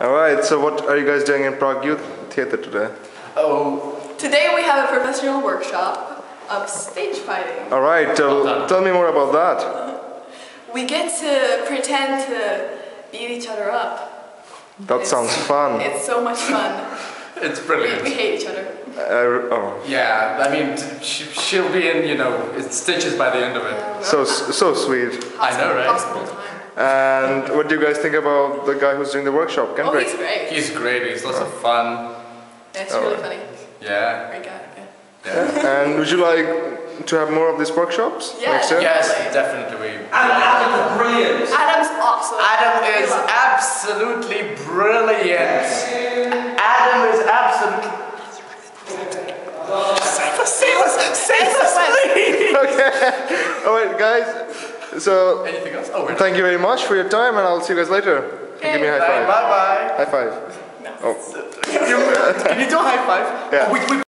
Alright, so what are you guys doing in Prague Youth Theatre today? Today we have a professional workshop of stage fighting. Alright, tell me more about that. We get to pretend to beat each other up. That sounds fun. It's so much fun. It's brilliant. We hate each other. Yeah, I mean, she'll be in, in stitches by the end of it. So sweet. I know, right? Possible time. And what do you guys think about the guy who's doing the workshop, Oh, Kendrick? he's great. He's great, he's lots of fun. Yeah, it's really funny. Yeah. Great guy. Yeah. And would you like to have more of these workshops next year? Yes, definitely. Adam's brilliant. Adam's awesome. Adam is absolutely brilliant. Adam is absolutely... Save us, please! Okay. Alright, guys. So, Anything else? Oh, we're thank you very much for your time, and I'll see you guys later. Give me a high five. Bye-bye. High five. Oh. Can you do a high five? Yeah. Oh, we